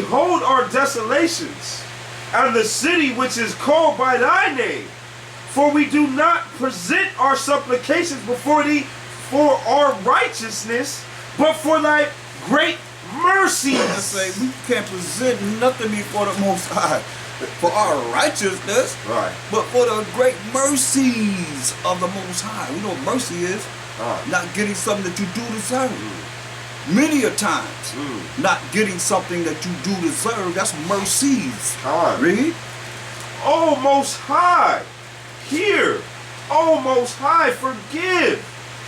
behold our desolations, and the city which is called by thy name. For we do not present our supplications before thee for our righteousness, but for thy great mercies. I say we can't present nothing before the Most High for our righteousness, Right. but for the great mercies of the Most High. We know what mercy is. Not getting something that you do deserve. Many a times, not getting something that you do deserve, that's mercies. Read. O Most High, hear. O Most High, forgive.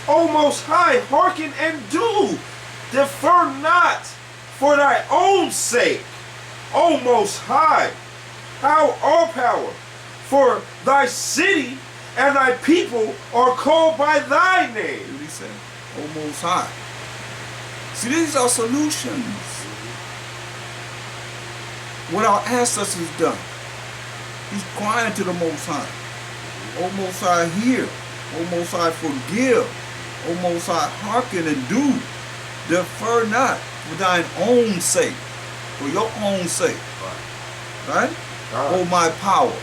O Most High, hearken and do. Defer not for thy own sake. O Most High, how all power, for thy city and thy people are called by thy name. What did he say? O Most High. See, these are solutions. What our ancestors done. He's crying to the Most High. O Most High, hear. O Most High, forgive. O Most High, hearken and do. Defer not for thine own sake. For your own sake. Right? O my power.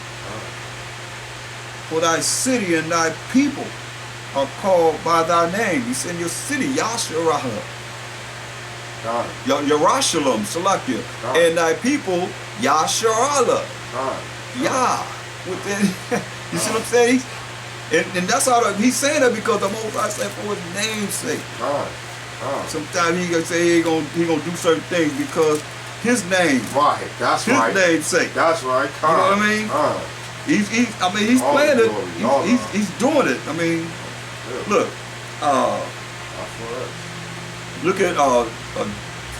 For thy city and thy people are called by thy name. He said in your city, Yasharahah. Yerushalayim, Salakia. And thy people, Yasharallah. Yah. Within, you see what I'm saying? And that's how he's saying that because the Most High said for his name's sake. Sometimes he gonna say he gonna do certain things because his name. Right, that's his right. His name's sake. That's right. You know what I mean? He's all playing it. glory, He's doing it. I mean, look. Look at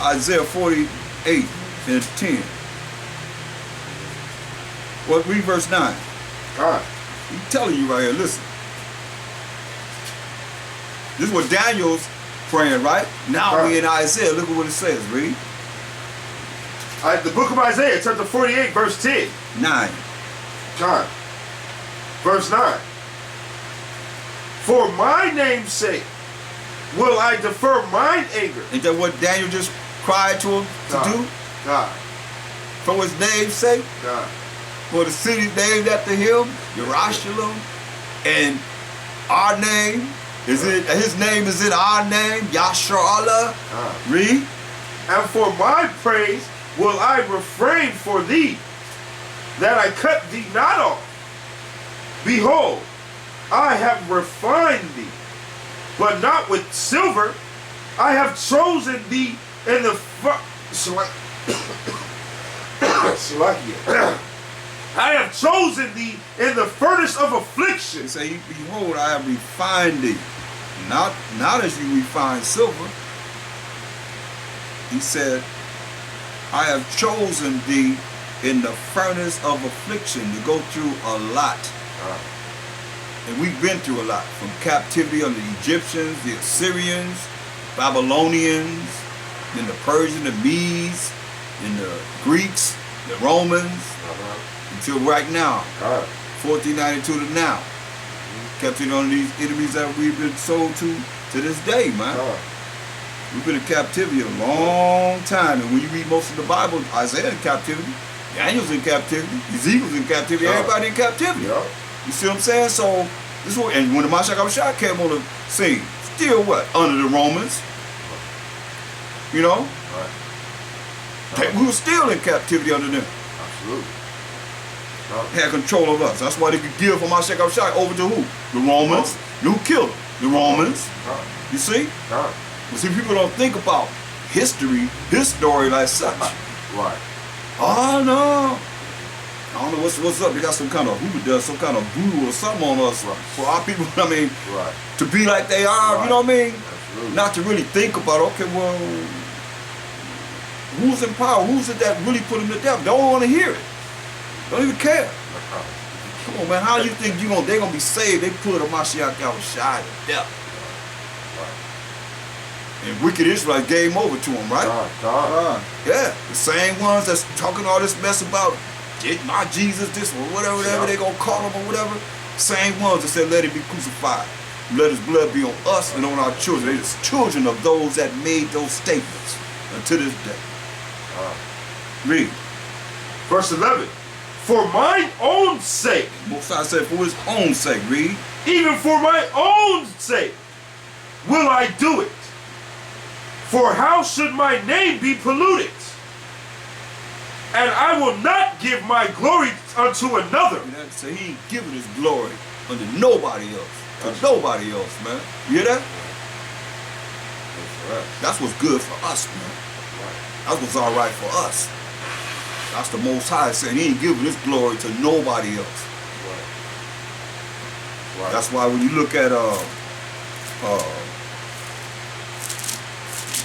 Isaiah 48 and 10. Well, read verse 9. He's telling you right here, listen. This is what Daniel's praying, right? Now we in Isaiah. Look at what it says. Read. The book of Isaiah, chapter 48, verse 10. 9. John. Verse 9. For my name's sake will I defer mine anger. Ain't that what Daniel just cried to him to do? God. For his name's sake? God. For the city named after him, Yerushalayim, and our name is it. His name is in our name, Yasharallah. Read. And for my praise will I refrain for thee, that I cut thee not off. Behold, I have refined thee, but not with silver. I have chosen thee in the I have chosen thee in the furnace of affliction. He say, behold, I have refined thee. Not as you refine silver. He said, I have chosen thee in the furnace of affliction to go through a lot. And we've been through a lot. From captivity under the Egyptians, the Assyrians, Babylonians, then the Persians, the Medes, and the Greeks, the Romans, until right now, 1492 to now. Captivity on these enemies that we've been sold to this day, man. We've been in captivity a long time. And when you read most of the Bible, Isaiah in captivity, Daniel's in captivity, Ezekiel's in captivity, everybody in captivity. You see what I'm saying? So, this is what, and when the Mashiach HaMashiach came on the scene, still what? Under the Romans. You know? We were still in captivity under them. Absolutely. Had control of us. That's why they could give from Mashiach HaMashiach over to who? The Romans. Who killed them? The Romans. You see? But see, people don't think about history, his story like such. Right. Oh no. I don't know what's up. They got some kind of hoodoo, some kind of voodoo or something on us for our people. I mean, to be like they are. You know what I mean? Absolutely. Not to really think about. Okay, well, who's in power? Who's it that really put them to death? Don't want to hear it. Don't even care. Come on, man. How you think they're gonna be saved? They put a Mashiach Yahushua to death. And wicked Israelites game over to them, right? Yeah, the same ones that's talking all this mess about my Jesus, this or whatever they gonna call him or whatever. Same ones that said, let him be crucified. Let his blood be on us and on our children. They're just children of those that made those statements until this day. Read. Verse 11. For mine own sake, Most High said, for his own sake. Read. even for my own sake, will I do it. For how should my name be polluted? And I will not give my glory unto another. So he ain't giving his glory unto nobody else. To nobody else, man. You hear that? That's what's good for us, man. That's what's all right for us. That's the Most High saying he ain't giving his glory to nobody else. Right. That's why when you look at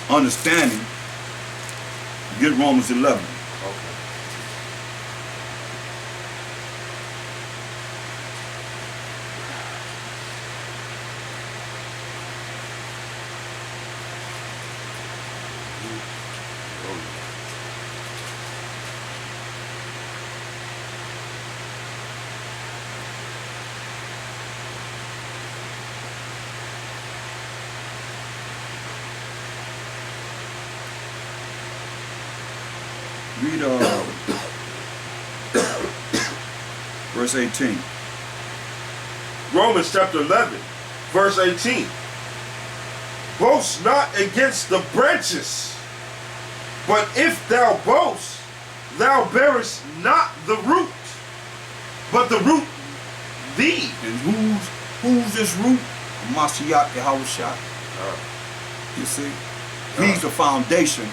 understanding, you get Romans 11. Okay. Read verse 18. Romans chapter 11, verse 18. Boast not against the branches, but if thou boast, thou bearest not the root, but the root thee. And who's this root? Mashiach Yahushua. You see? He's the foundation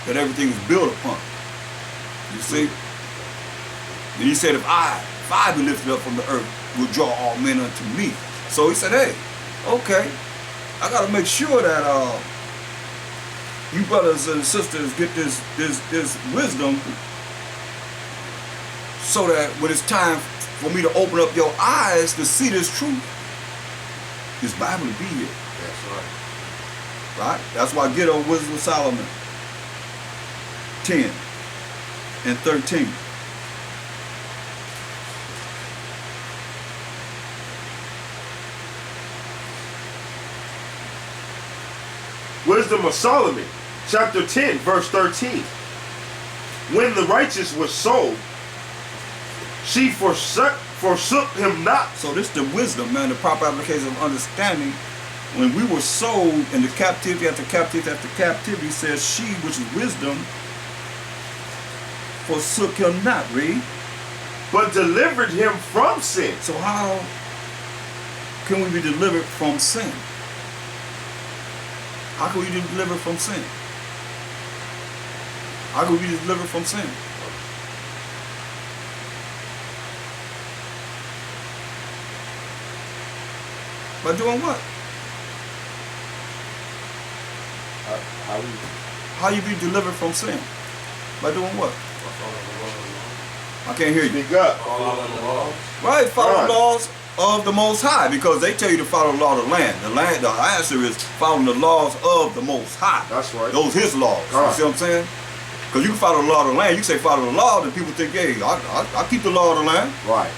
that everything is built upon. You see? And he said, if I be lifted up from the earth, will draw all men unto me. So he said, hey, okay, I gotta make sure that you brothers and sisters get this wisdom, so that when it's time for me to open up your eyes to see this truth, this Bible will be here. That's right. Right? That's why I get on Wisdom of Solomon 10 and 13. Wisdom of Solomon, chapter 10, verse 13. When the righteous was sold, she forsook him not. So this is the wisdom, man, the proper application of understanding. When we were sold into captivity after captivity after captivity, says she, which is wisdom, forsook him not, read. But delivered him from sin. So how can we be delivered from sin? How can we be delivered from sin? How can we be delivered from sin? By doing what? How you be delivered from sin? By doing what? I can't hear you. Speak up. Right, follow Right. the laws of the Most High, because they tell you to follow the law of the land. The answer is following the laws of the Most High. That's right. Those his laws. You Right. see what I'm saying? Because you can follow the law of the land. You say follow the law, then people think, hey, I keep the law of the land. Right.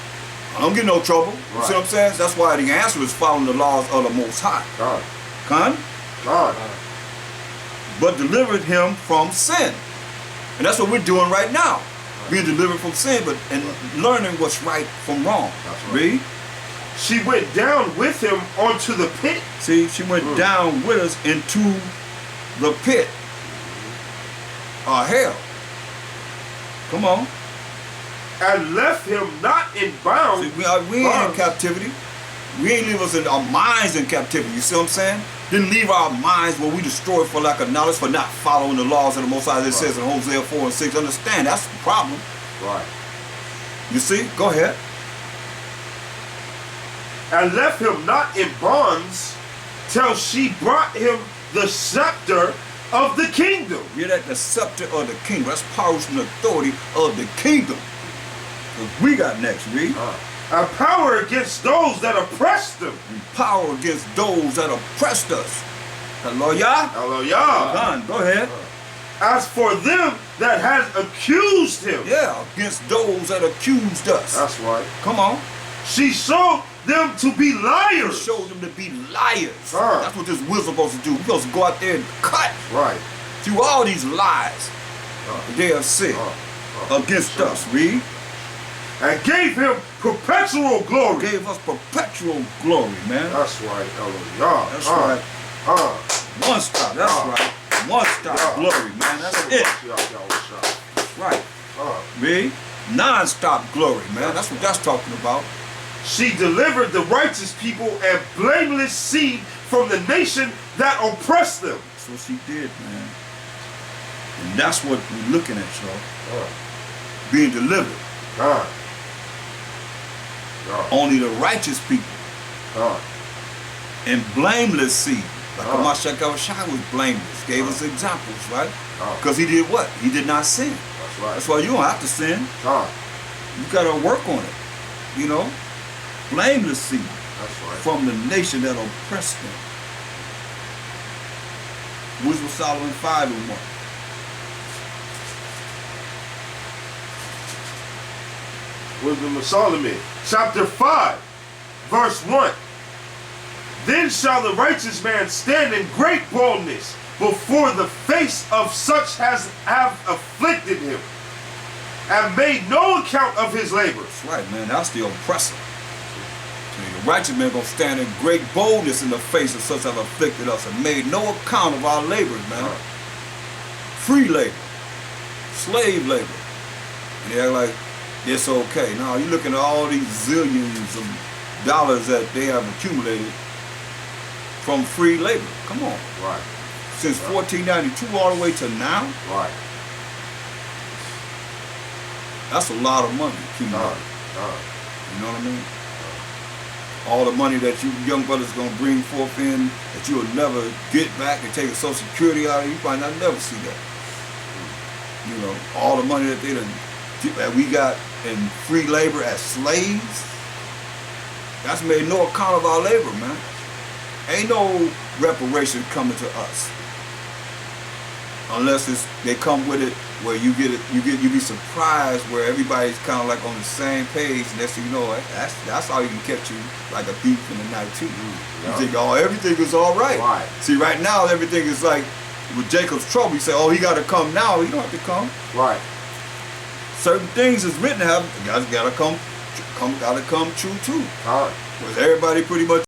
I don't get no trouble. You Right. see what I'm saying? That's why the answer is following the laws of the Most High. God. Con? God. But delivered him from sin. And that's what we're doing right now. Being delivered from sin, but and learning what's right from wrong. That's right. Read. She went down with him onto the pit. See, she went down with us into the pit. Hell. Come on. And left him not in bounds. See, we ain't in captivity. We ain't leave us in our minds in captivity. You see what I'm saying? Didn't leave our minds where we destroyed for lack of knowledge, for not following the laws of the Most High. It says in Hosea 4 and 6. Understand, that's the problem. Right. You see? Go ahead. And left him not in bonds till she brought him the scepter of the kingdom. You're that the scepter of the kingdom. That's power and authority of the kingdom. What we got next, read. And power against those that oppressed them. And power against those that oppressed us. Hallelujah. Hallelujah. Done. Go ahead. As for them that had accused him. Yeah, against those that accused us. That's right. Come on. She showed them to be liars. Showed them to be liars. Huh. That's what this wisdom supposed to do. We're supposed to go out there and cut Right. through all these lies they have said against us. Read. And gave him perpetual glory. Gave us perpetual glory, man. That's right, Elohim. That's right. One stop. That's right. One stop glory, man. That's it. That's right. Read. Non-stop glory, man. That's what that's talking about. She delivered the righteous people and blameless seed from the nation that oppressed them. That's what she did, man. And that's what we're looking at, y'all. Being delivered. Only the righteous people. And blameless seed. Like Mashiach Yahushua was blameless. Gave us examples, right? Because he did what? He did not sin. That's right. That's why you don't have to sin. You got to work on it. You know? Blameless seed. That's right. From the nation that oppressed them. Wisdom of Solomon 5:1. Wisdom of Solomon, chapter 5, verse 1. Then shall the righteous man stand in great boldness before the face of such as have afflicted him, and made no account of his labor. That's right, man. That's the oppressor. The righteous man gonna stand in great boldness in the face of such as have afflicted us and made no account of our labors, man. Free labor, slave labor, and they're like, it's okay. Now you're looking at all these zillions of dollars that they have accumulated from free labor. Come on. Right. Since 1492 all the way to now. Right. That's a lot of money accumulated. You know what I mean? All the money that you young brothers gonna bring forth in that you'll never get back and take a Social Security out of, you probably not never see that. You know, all the money that they done that we got in free labor as slaves, that's made no account of our labor, man. Ain't no reparation coming to us. Unless they come with it where you be surprised where everybody's kind of like on the same page, and next thing you know, that's how you can catch you like a thief in the night too. You think, oh, everything is all right. See, right now everything is like with Jacob's trouble. You say, oh, he got to come now. He don't have to come. Right. Certain things is written to have, gotta come true too. Because everybody pretty much